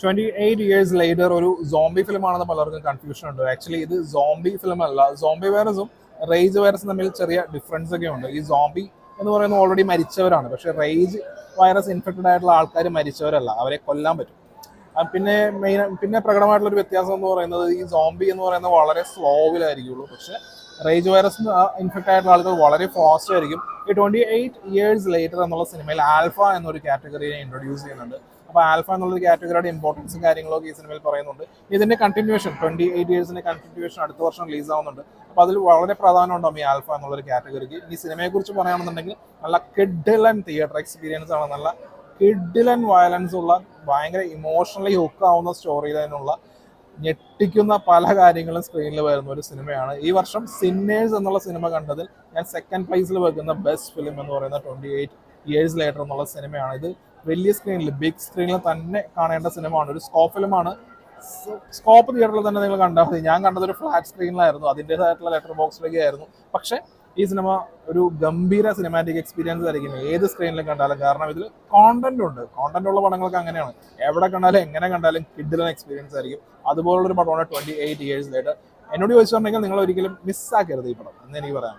28 years later ഒരു zombie film ആണെന്ന് പലർക്കും കൺഫ്യൂഷൻ ഉണ്ട്. ആക്ച്വലി ഇത് സോംബി ഫിലിം അല്ല. സോംബി വൈറസും റേജ് വൈറസും തമ്മിൽ ചെറിയ ഡിഫറൻസ് ഒക്കെ ഉണ്ട്. ഈ സോംബി എന്ന് പറയുന്നത് ഓൾറെഡി മരിച്ചവരാണ്, പക്ഷെ റേജ് വൈറസ് ഇൻഫെക്റ്റഡ് ആയിട്ടുള്ള ആൾക്കാർ മരിച്ചവരല്ല, അവരെ കൊല്ലാൻ പറ്റും. പിന്നെ പ്രകടമായിട്ടുള്ള ഒരു വ്യത്യാസം എന്ന് പറയുന്നത് ഈ സോംബി എന്ന് പറയുന്നത് വളരെ സ്ലോവിലായിരിക്കുള്ളൂ, പക്ഷെ റേജ് വൈറസ് ഇൻഫെക്റ്റ് ആയിട്ടുള്ള ആളുകൾ വളരെ ഫാസ്റ്റ് ആയിരിക്കും. ഈ 28 years later എന്നുള്ള സിനിമയിൽ ആൽഫ എന്നൊരു കാറ്റഗറിയെ ഇൻട്രൊഡ്യൂസ് ചെയ്യുന്നുണ്ട്. അപ്പോൾ ആൽഫ എന്നുള്ളൊരു കാറ്റഗറിയുടെ ഇമ്പോർട്ടൻസും കാര്യങ്ങളൊക്കെ ഈ സിനിമയിൽ പറയുന്നുണ്ട്. ഇതിന്റെ കണ്ടിന്യൂഷൻ 28 yearsന്റെ കണ്ടിന്യൂഷൻ അടുത്ത വർഷം റിലീസ് ആവുന്നുണ്ട്. അപ്പോൾ അതിൽ വളരെ പ്രാധാന്യമുണ്ടാവും ഈ ആൽഫ എന്നുള്ളൊരു കാറ്റഗറിക്ക്. ഈ സിനിമയെ കുറിച്ച് പറയുകയാണെന്നുണ്ടെങ്കിൽ നല്ല കിഡിലൻ തിയേറ്റർ എക്സ്പീരിയൻസ് ആണ്, നല്ല കിഡിലൻ വയലൻസ് ഉള്ള, ഭയങ്കര ഇമോഷണലി ഹുക്ക് ആവുന്ന സ്റ്റോറി ലൈനുള്ള, ഞെട്ടിക്കുന്ന പല കാര്യങ്ങളും സ്ക്രീനിൽ വരുന്ന ഒരു സിനിമയാണ്. ഈ വർഷം സിന്നേഴ്സ് എന്നുള്ള സിനിമ കണ്ടതിൽ ഞാൻ സെക്കൻഡ് പ്ലേസിൽ വെക്കുന്ന ബെസ്റ്റ് ഫിലിം എന്ന് പറയുന്ന 28 years later എന്നുള്ള സിനിമയാണ്. ഇത് വലിയ സ്ക്രീനിൽ, ബിഗ് സ്ക്രീനിൽ തന്നെ കാണേണ്ട സിനിമയാണ്. ഒരു സ്കോപ്പ് ഫിലിമാണ്. സ്കോപ്പ് തിയേറ്ററിൽ തന്നെ നിങ്ങൾ കണ്ടാൽ മതി. ഞാൻ കണ്ടത് ഒരു ഫ്ലാറ്റ് സ്ക്രീനിലായിരുന്നു, അതിൻ്റെതായിട്ടുള്ള ലെറ്റർ ബോക്സിലേക്ക് ആയിരുന്നു. പക്ഷെ ഈ സിനിമ ഒരു ഗംഭീര സിനിമാറ്റിക് എക്സ്പീരിയൻസ് ആയിരിക്കും ഏത് സ്ക്രീനിലും കണ്ടാലും. കാരണം ഇതിൽ കോണ്ടന്റ് ഉണ്ട്. കോണ്ടന്റ് ഉള്ള പടങ്ങളൊക്കെ അങ്ങനെയാണ്, എവിടെ കണ്ടാലും എങ്ങനെ കണ്ടാലും കിഡിലൻ എക്സ്പീരിയൻസ് ആയിരിക്കും. അതുപോലുള്ളൊരു പടമാണ് 28 years later. എന്നോട് ചോദിച്ചിട്ടുണ്ടെങ്കിൽ നിങ്ങൾ ഒരിക്കലും മിസ്സാക്കരുത് ഈ പടം എന്ന് എനിക്ക് പറയാം.